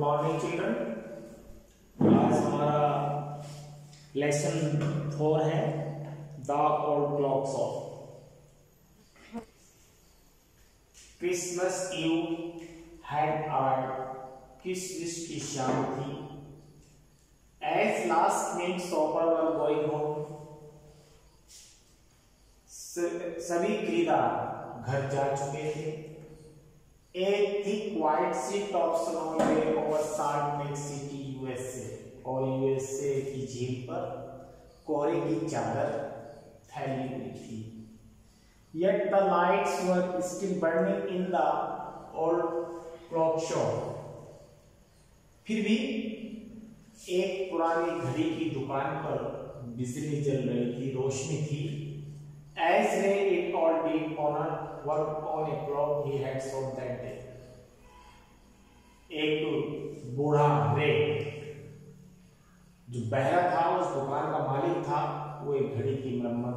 Morning children. आज हमारा lesson 4 है the old clocks of Christmas Eve had award. Christmas की शाम थी। As last minute shopper were going home, सभी खरीदार घर जा चुके थे। एक thick white sheet of snow lay over Salt Lake City USA, और यूएसए की झील पर कोहरे की चादर फैली हुई थी। Yet the lights were still burning in the old clock shop. फिर भी एक पुरानी घड़ी की दुकान पर बिजली जल रही थी, रोशनी थी। As Ray it all did on a work on a clock he had sold that day. एक बूढ़ा रे जो बहरा था, उस दुकान का मालिक था, वो एक घड़ी की मरम्मत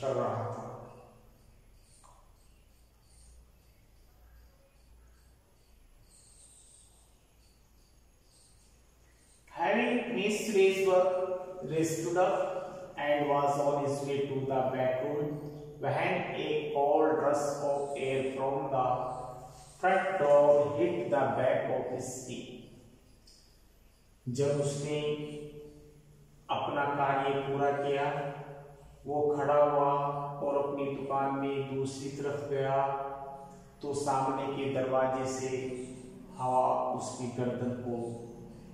कर रहा था। Having finished his work, Ray stood up and was on his way to the back room when a cold rush of air from the front door hit the back of his seat. जब उसने अपना कार्य पूरा किया, वो खड़ा हुआ और अपनी दुकान में दूसरी तरफ गया, तो सामने के दरवाजे से हवा उसकी गर्दन को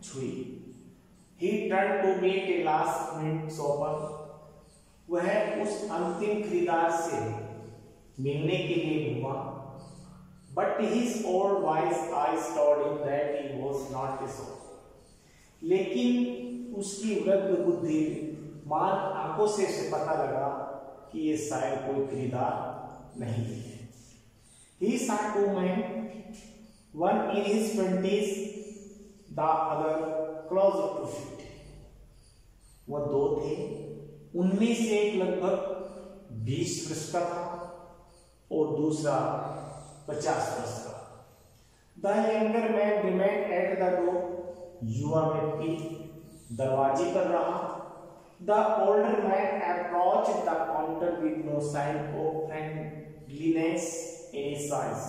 छुई। He turned to meet a last minute shopper. वह उस अंतिम खरीदार से मिलने के लिए घूमा, but his old wise eyes told him that he was not a shopper. लेकिन उसकी वृद्ध बुद्धि मान आंखों से पता लगा कि ये शायद कोई खरीदार नहीं है। He saw two men, one in his 20s, the other close to 50. वह दो थे, उनमें से एक लगभग 20 वर्ष का था और दूसरा 50 वर्ष का। The younger man remained at the door. युवा व्यक्ति दरवाजे पर रहा। The older man approached the counter with no sign of friendliness in his eyes.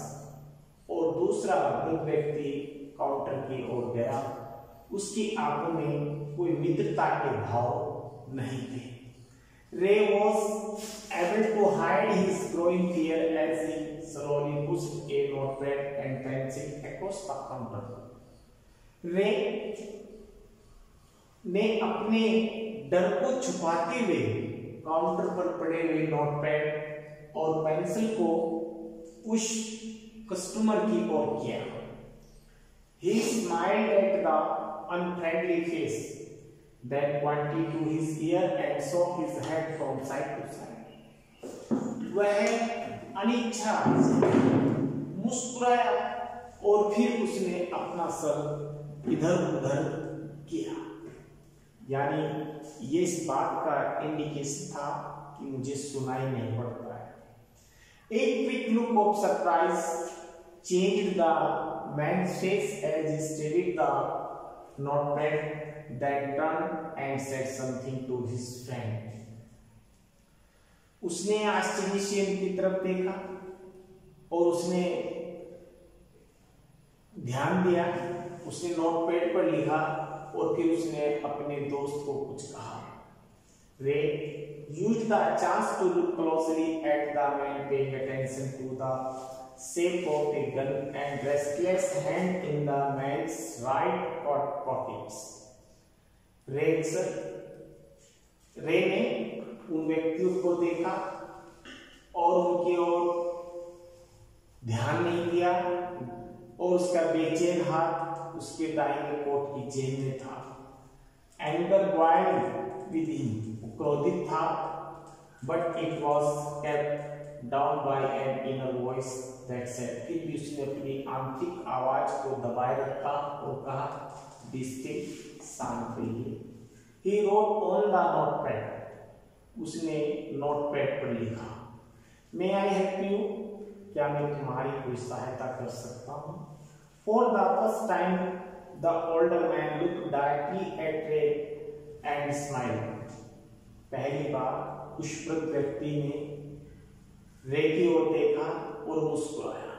और दूसरा वृद्ध व्यक्ति काउंटर की ओर गया, उसकी आंखों में कोई मित्रता के भाव नहीं थे। Ray was able to hide his growing fear as he slowly pushed a notepad and pencil across the counter. Ray ने अपने डर को छुपाते हुए काउंटर पर पड़े हुए नोटपैड और पेंसिल को उस कस्टमर की ओर किया। He smiled at the unfriendly face, then pointed to his ear and shook his head from side to side. वह अनिच्छा मुस्कुराया और फिर उसने अपना सर इधर उधर किया, यानी ये इस बात का इंडिकेशन था कि मुझे सुनाई नहीं पड़ता है। एक quick look of surprise changed the man's face as he studied the notepad, then turned and said something to his friend. उसने आश्चर्य से उनकी तरफ देखा और उसने ध्यान दिया, उसने नोटपैड पर लिखा और फिर उसने अपने दोस्त को कुछ कहा। Ray used the chance to look closely at the man, paying attention to the shape of a gun and restless hand in the man's right coat pockets. Ray ने उन व्यक्तियों को देखा और उनकी ओर ध्यान नहीं दिया और उसका बेचैन हाथ उसके दाहिने कोट की जेब में था। Anger boiled within him, वो क्रोधित था, but it was kept down by an inner voice that said, फिर भी उसने अपनी आंतरिक आवाज को दबाए रखा और कहा, be still, शांत रहिए। He wrote on the notepad, उसने नोटपैड पर लिखा, May I help you? क्या मैं तुम्हारी कोई सहायता कर सकता हूँ? For the first time The older man looked directly at Ray and smiled. पहली बार उस वृद्ध व्यक्ति ने रे की ओर देखा और मुस्कुराया।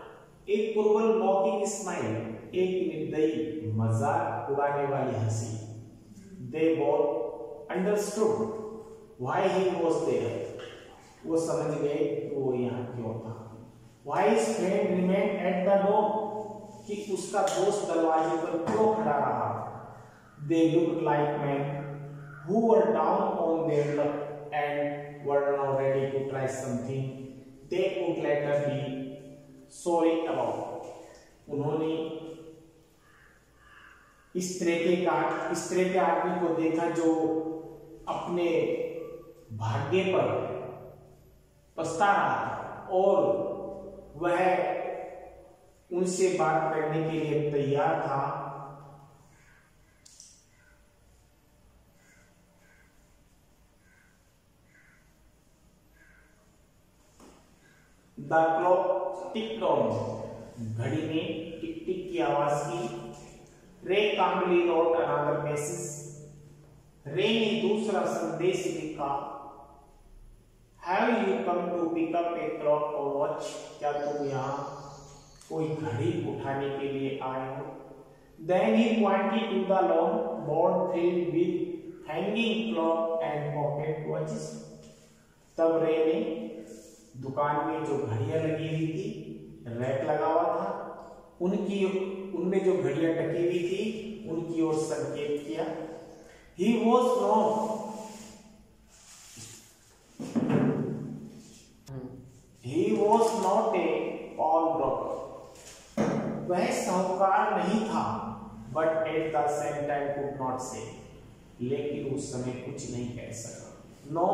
एक प्रबल मॉकिंग स्माइल, एक निर्दयी मजाक उड़ाने वाली हंसी। They both understood why he was there. वो समझ गए कि वो यहाँ क्यों था। Why his friend remained at the door, कि उसका दोस्त दरवाजे पर क्यों खड़ा रहा। They looked like men who were down on their luck and were now ready to try something they could later be sorry about. उन्होंने इस तरह के आदमी को देखा जो अपने भाग्य पर पछता रहा था और वह उनसे बात करने के लिए तैयार था। The clock ticked on. घड़ी ने टिक टिक की आवाज की। रे calmly wrote another message. रे ने दूसरा संदेश लिखा। Have you come to pick up a clock or watch? क्या तुम यहाँ कोई घड़ी उठाने के लिए आए हो? Then he pointed to the long board filled with hanging clock and pocket watches. तब रे ने दुकान में जो घड़ियां लगी हुई थी, रैक लगा हुआ था, उनमें जो घड़ियां टकी हुई थी उनकी ओर संकेत किया। He was wrong. He was not a pawnbroker. वह साहूकार नहीं था, but at the same time could not say. लेकिन उस समय कुछ नहीं कह सका। No,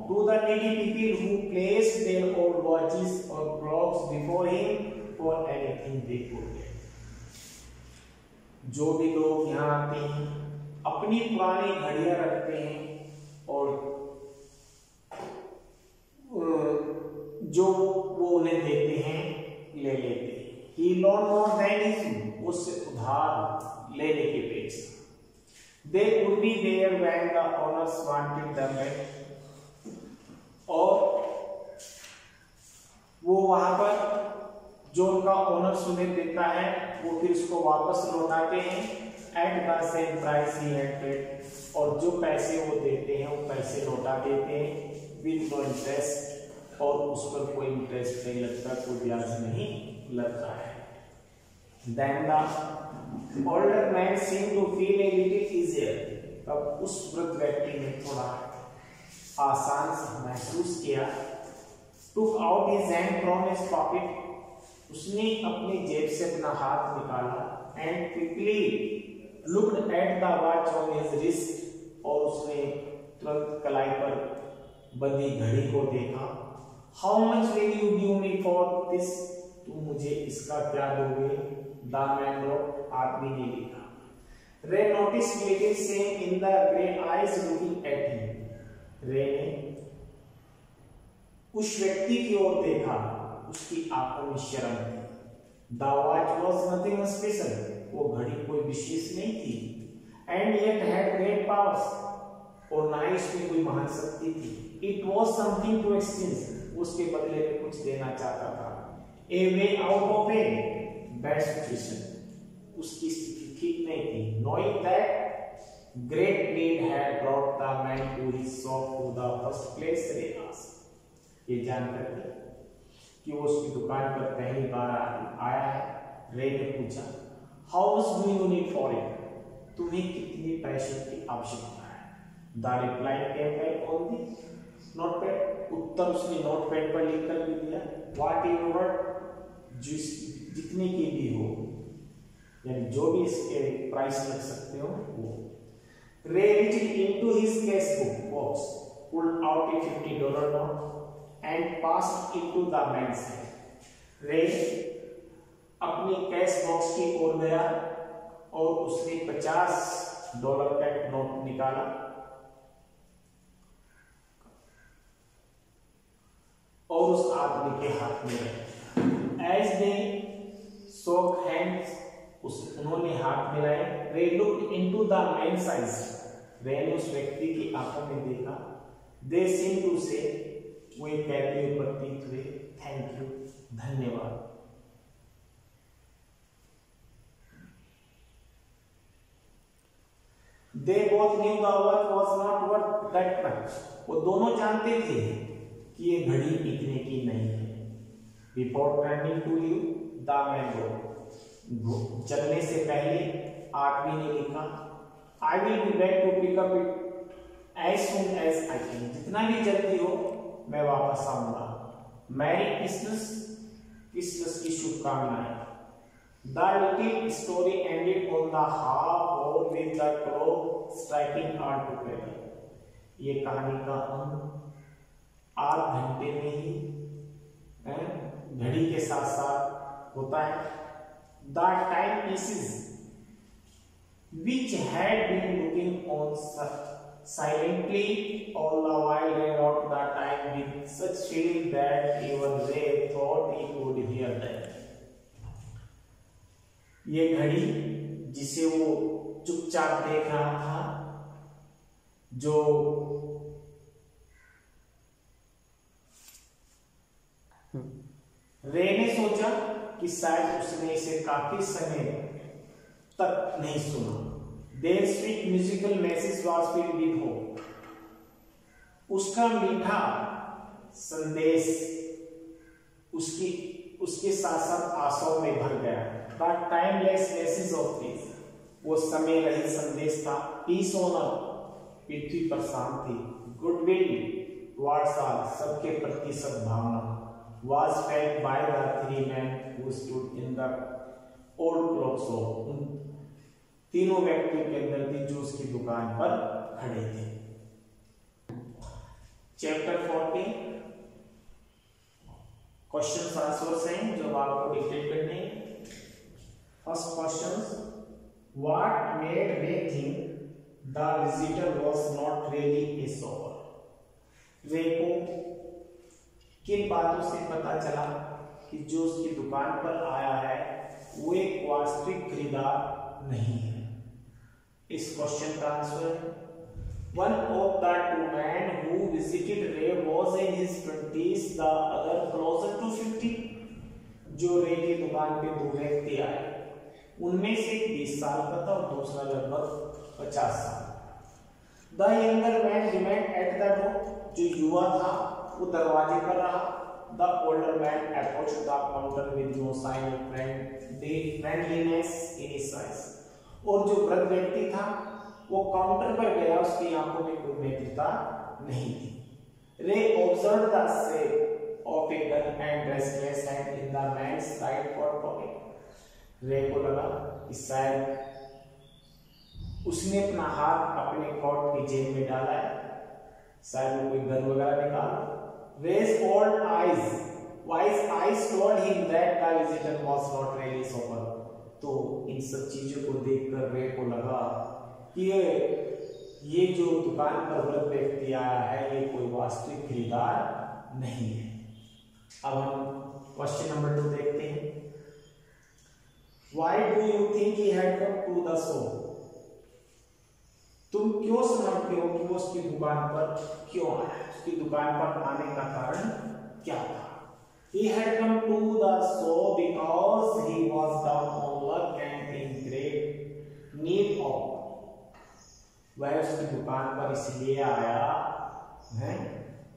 to the needy people who placed their old watches or clocks before him for anything they could get. जो भी लोग यहाँ आते हैं, अपनी पुरानी घड़ियां रखते हैं और जो वो उन्हें देते हैं ले लेते हैं। He loaned more than his, उससे उधार लेने की अपेक्षा। They would be there when the owners wanted them back, और वो वहां पर जो उनका ओनर उन्हें देता है वो फिर उसको वापस लौटाते हैं at the same price he had paid, और जो पैसे वो देते हैं वो पैसे लौटा देते हैं with no interest, और उस पर कोई इंटरेस्ट नहीं लगता, कोई ब्याज नहीं लगता है। Then the older man seemed to feel a little easier. तब उस वृद्ध व्यक्ति ने थोड़ा आसान सा महसूस किया। Took out his hand from his pocket. उसने अपनी जेब से अपना हाथ निकाला and quickly looked at the watch on his wrist, और उसने तुरंत कलाई पर बंधी घड़ी को देखा। How much will you give me for this? तुम मुझे इसका क्या दोगे? The man wrote, आदमी ने लिखा। Ray noticed little shame in the grey eyes looking at him. रे ने उस व्यक्ति की ओर देखा, उसकी आंखों में शर्म थी। The watch was nothing special. वो घड़ी कोई विशेष नहीं थी। And yet had great powers. और ना ही उसमें कोई महान शक्ति थी। It was something to exchange. उसके बदले में कुछ देना चाहता था। A way out of a bad situation. उसकी स्थिति ठीक नहीं थी। Knowing that great need had brought the man to his shop to the first place, Ray asked. ये जानकर कि वो उसकी दुकान पर पहली बार आया है, रे ने पूछा, How much do you need for it? तुम्हें कितने पैसों की आवश्यकता है? The reply came back on the notepad. उत्तर उसने नोटपैड पर लिखकर भी दिया। Whatever, जितने की भी हो, यानी जो भी इसके प्राइस लग सकते हो वो। Ray reached into his cash box, pulled out a $50 note and passed it to the man's hand. Ray अपनी कैश बॉक्स की ओर गया और उसने $50 का एक नोट निकाला और उस आदमी के हाथ में रखा। As they shook hands, उन्होंने हाथ मिलाए। Ray looked into the man's eyes, Ray ने उस व्यक्ति की आंखों में देखा। दे सीम टू से, वे कहते हुए प्रतीत हुए, थैंक यू, धन्यवाद। They both knew the watch was not worth that much. वो दोनों जानते थे कि ये घड़ी इतने की नहीं है। Before turning to leave, the man wrote. चलने से पहले आदमी ने लिखा, I will be back to pick up it as soon as I can. जितना भी जल्दी हो मैं वापस आऊंगा। मैरी क्रिसमस, क्रिसमस की शुभकामनाएं। The little story ended on the half hour with the clock striking hard to play. ये कहानी का अंत आध घंटे में ही घड़ी के साथ साथ होता है। The timepieces which had been looking on silently all the while they wrote the time with such feeling that even they thought he could hear them. ये घड़ी जिसे वो चुपचाप देख रहा था, जो रे ने सोचा कि शायद उसने इसे काफी समय तक नहीं सुना। Their sweet musical message was filled with hope. उसका मीठा संदेश उसके साथ साथ आशाओं में भर गया। But timeless message of peace, वो समय रहित संदेश था। Peace on earth, पृथ्वी पर शांति। Goodwill towards all, सबके प्रति सद्भावना। Was felt by the three men who stood in the old clock shop, तीनों व्यक्तियों के अंदर थी जो उसकी दुकान पर खड़े थे। चैप्टर 40 क्वेश्चन आंसर्स हैं जो आपको डिक्टेट करने हैं। फर्स्ट क्वेश्चन, व्हाट मेड रे think the visitor was not really a shopper. रे को किन बातों से पता चला कि जो उसकी दुकान पर आया है वो एक वास्तविक खरीदार नहीं है। इस क्वेश्चन का आंसर है, one of the two men who visited Ray was in his 20s, the other closer to 50. जो रे की दुकान पे दो व्यक्ति आए, उनमें से 20 साल का था और दूसरा लगभग 50 साल। The younger man remained at the door. जो युवा था वो दरवाजे पर रहा। The older man approached the counter with no sign of friendliness in his eyes. और जो वृद्ध व्यक्ति था वो काउंटर पर गया, उसकी आंखों में कोई मित्रता नहीं थी। Ray observe the shape of a gun and restless hand in the man's right coat pocket. Ray को लगा कि शायद उसने अपना हाथ अपने कोट की जेब में डाला है, शायद वो कोई गन वगैरह निकाला। Ray's old wise eyes told him that the visitor was not really sober. तो इन सब चीजों को देखकर रे को लगा कि ये जो दुकान पर वृद्ध व्यक्ति आया है ये कोई वास्तविक खरीदार नहीं है। अब हम क्वेश्चन नंबर 2 देखते हैं। Why do you think he had come to the shop? तुम क्यों समझते हो कि वो उसकी दुकान पर क्यों आया? उसकी दुकान पर आने का कारण क्या था? He had come to the shop because he was down on luck and in great need of. वह उसकी दुकान पर इसलिए आया है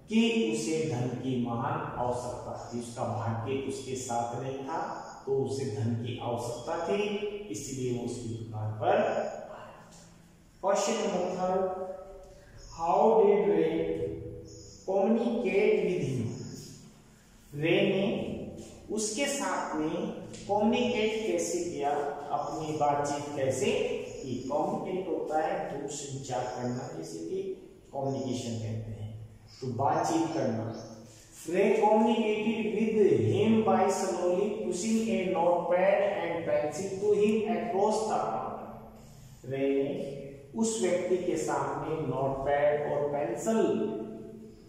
कि उसे धन की महान आवश्यकता थी। उसका भाग्य उसके साथ नहीं था तो उसे धन की आवश्यकता थी, इसलिए वो उसकी दुकान पर आया। क्वेश्चन नंबर 3, हाउ डिड रे कम्युनिकेट विद हिम। रे ने उसके साथ में कम्युनिकेट कैसे किया, अपनी बातचीत कैसे की। कम्युनिकेट होता है दूर संचार करना, जैसे कि कम्युनिकेशन कहते हैं, तो बातचीत करना। Ray communicated with him by slowly pushing a notepad and pencil to him across the counter. Ray ने उस व्यक्ति के सामने नोटपैड और पेंसिल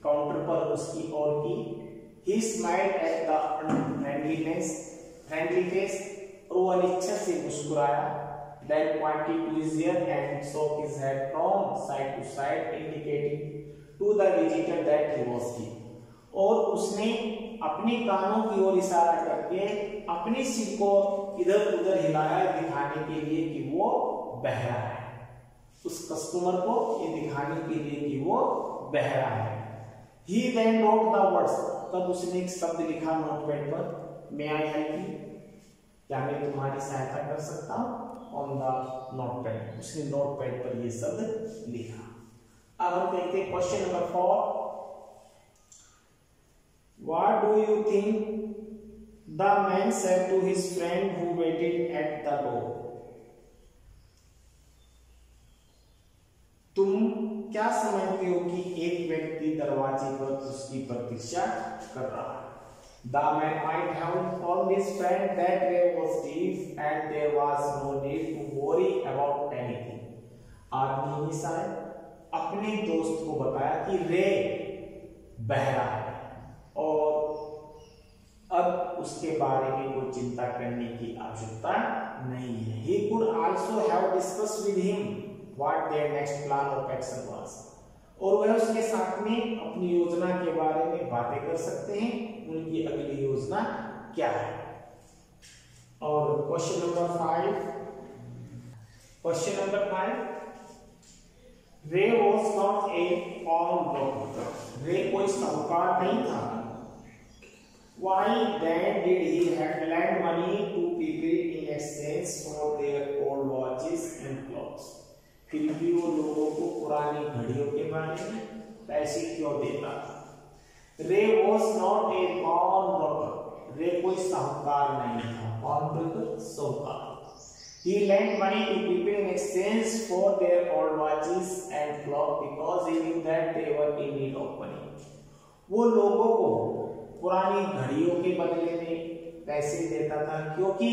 काउंटर पर उसकी ओर की। He smiled at the friendliness, और वो अनिच्छा से मुस्कुराया। Then pointed to his ear and shook his head from side to side, indicating to the visitor that he was deaf. और उसने अपने कानों की ओर इशारा करके अपनी सिर को इधर उधर हिलाया, दिखाने के लिए कि वो बहरा है। उस कस्टमर को ये दिखाने के लिए कि वो बहरा है। He then wrote the words, तब उसने एक शब्द लिखा नोटपैड पर, May I help you? क्या मैं तुम्हारी सहायता कर सकता हूँ? On the notepad, उसने नोटपैड पर ये शब्द लिखा। अब हम देखते हैं question number 4। What do you think the man said to his friend who waited at the door? तुम क्या समझते हो कि एक व्यक्ति दरवाजे पर उसकी प्रतीक्षा कर रहा है? The man might have informed his friend that Ray was deaf and there was no need to worry about anything. आदमी ने शायद अपने दोस्त को बताया कि रे बहरा है और अब उसके बारे में कोई चिंता करने की आवश्यकता नहीं है। He could also have discussed with him what their next plan of action was. और वह उसके साथ में अपनी योजना के बारे में बातें कर सकते हैं, उनकी अगली योजना क्या है। और क्वेश्चन नंबर 5, रे वॉज नॉट ए pawnbroker. रे कोई साहूकार नहीं था। Why then did he have lend money to people in exchange for their old watches and clocks? फिर भी वो लोगों को पुरानी घड़ियों के बारे में पैसे क्यों देता था? रे वॉज नॉट ए pawnbroker. रे कोई साहूकार नहीं था। pawnbroker साहूकार। He lent money to people in exchange for their old watches and clock because he knew that they were in need of money. वो लोगों को पुरानी घड़ियों के बदले में पैसे देता था क्योंकि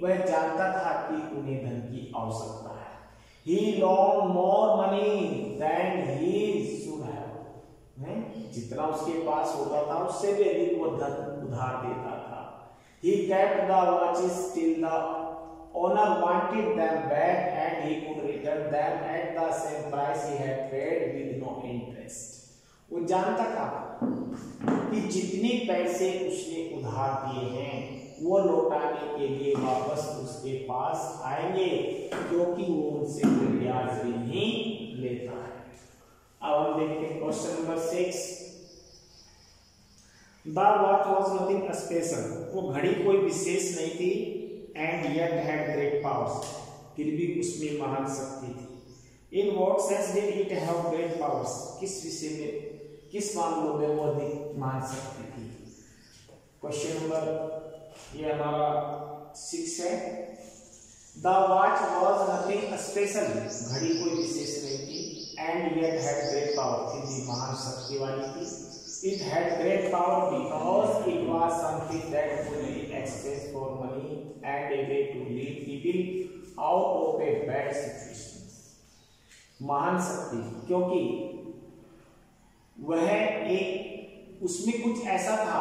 वह जानता था कि उन्हें धन की आवश्यकता है। He loaned more money than he should have. जितना उसके पास होता था उससे भी अधिक वो धन उधार देता था। He kept the watches till the owner wanted them back and he could return them at the same price he had paid with no interest. वो जानता था कि जितने पैसे उसने उधार दिए हैं वो लौटाने के लिए वापस उसके पास आएंगे क्योंकि वो उनसे कोई ब्याज भी नहीं लेता है। अब हम देखते हैं question number 6। The watch was nothing special. वो घड़ी कोई विशेष नहीं थी and yet had great powers. फिर भी उसमें महान शक्ति थी। In what sense did it have great powers? किस विषय में, किस मामलों में वो अधिक महान शक्ति थी? क्वेश्चन नंबर ये हमारा 6 है। The watch was nothing special. घड़ी कोई विशेष नहीं थी and yet had great power. फिर भी महान शक्ति वाली थी। It had great power because it was something that could be exchanged for money and a way to lead people out of a bad situation. महान शक्ति क्योंकि वह एक उसमें कुछ ऐसा था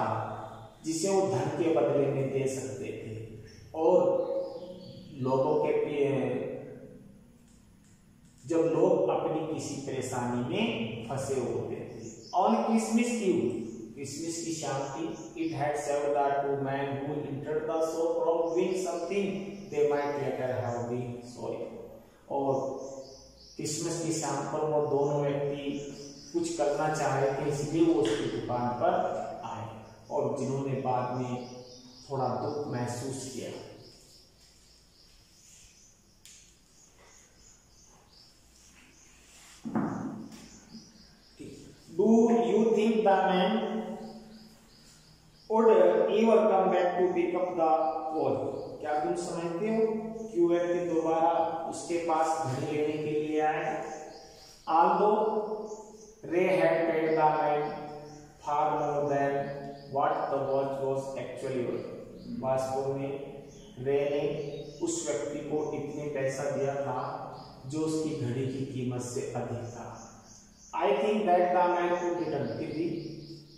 जिसे वो धन के बदले में दे सकते थे और लोगों के जब लोग अपनी किसी परेशानी में फंसे होते थे। On Christmas Eve, क्रिसमस की शाम थी, it had saved the two men who entered the shop from doing something they might later have been sorry. और क्रिसमस की शाम पर वो दोनों व्यक्ति कुछ करना चाह रहे थे इसलिए वो उसकी दुकान पर आए और जिन्होंने बाद में थोड़ा दुख महसूस किया। Do you think the man would ever come back to pick up the watch? क्या तुम समझते हो कि व्यक्ति दोबारा उसके पास घड़ी लेने के लिए आए? Although Ray had paid the man far more than what the watch was actually worth. वास्तव में रे ने उस व्यक्ति को इतने पैसा दिया था जो उसकी घड़ी की कीमत से अधिक था। I think that the man would return. फिर भी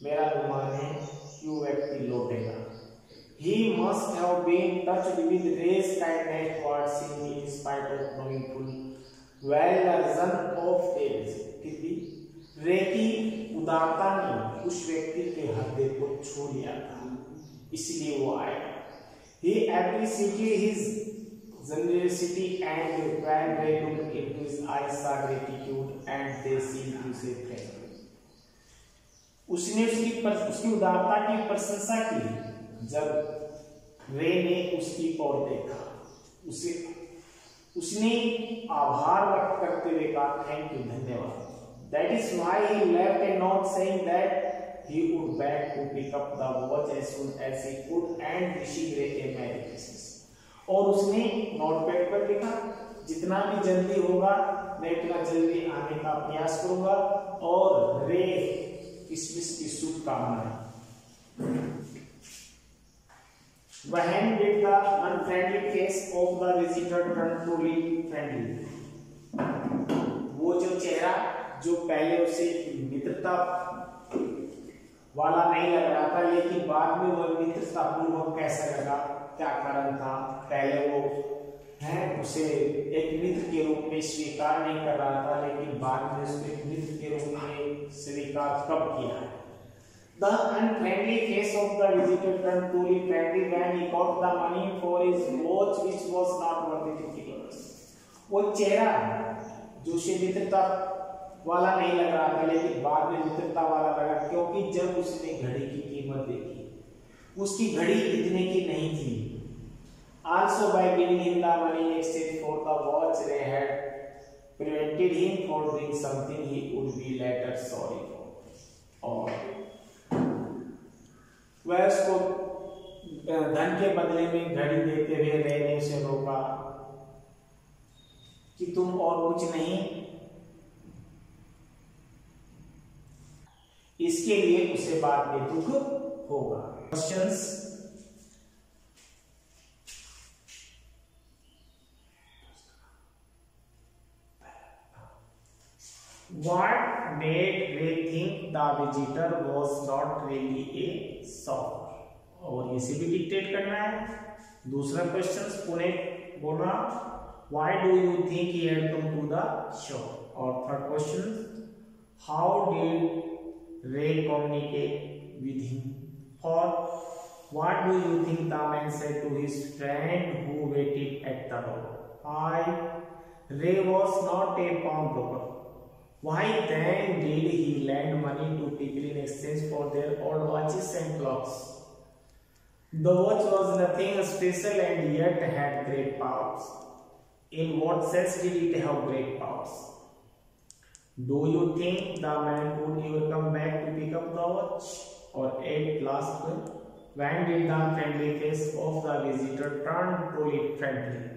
मेरा अनुमान है कि वो व्यक्ति लौटेगा। He must have been touched with Ray's kindness towards him in spite of knowing full well the reason of his. रे की उदारता ने उस व्यक्ति के हृदय को छू लिया था, इसलिए वो आया। He appreciated his generosity and when Ray looked into his eyes saw gratitude and they seemed to say thank you. उसने उसकी उदारता की प्रशंसा की। जब रे ने उसकी ओर देखा, उसने आभार व्यक्त करते हुए कहा थैंक यू, धन्यवाद। That is why he left a note saying that he would back to pick up the watch as soon as he could and wishing Ray a Merry Christmas. और उसने नोटपैड पर लिखा जितना भी जल्दी होगा मैं उतना जल्दी आने का प्रयास करूंगा और रे क्रिसमस की शुभकामनाएं। When did the unfriendly face of the visitor turn truly friendly? वो जो चेहरा जो पहले उसे मित्रता वाला नहीं लग रहा था लेकिन बाद में वह मित्रता पूर्वक कैसा लगा, क्या कारण था? पहले वो उसे एक मित्र के रूप में स्वीकार नहीं कर रहा था लेकिन बाद में उसको एक मित्र के रूप में स्वीकार कब किया है? The unfriendly face of the visitor turned truly friendly when he got the money for his watch which was not worth $50. वो चेहरा जो उसे मित्रता वाला नहीं लग रहा था लेकिन बाद में मित्रता वाला लगा क्योंकि जब उसने घड़ी की कीमत देखी उसकी घड़ी इतने की नहीं थी। Also by giving him the money in exchange for the watch Ray had prevented him from doing something he would be later sorry for. और वह उसको धन के बदले में घड़ी देते हुए रे ने उसे रोका कि तुम और कुछ नहीं, इसके लिए उसे बाद में दुख होगा। Questions What made Ray think the visitor was not really a shopper? और इसे भी डिक्टेट करना है। दूसरा क्वेश्चन पुणे बोलना Why do you think he had come to the shop? और third question How did Ray communicate with him? Fourth, what do you think the man said to his friend who waited at the door? Ray was not a pawnbroker. Why then did he lend money to people in exchange for their old watches and clocks? The watch was nothing special and yet had great powers. In what sense did it have great powers? Do you think the man would ever come back to pick up the watch? Or at last, when did the friendly face of the visitor turn truly friendly?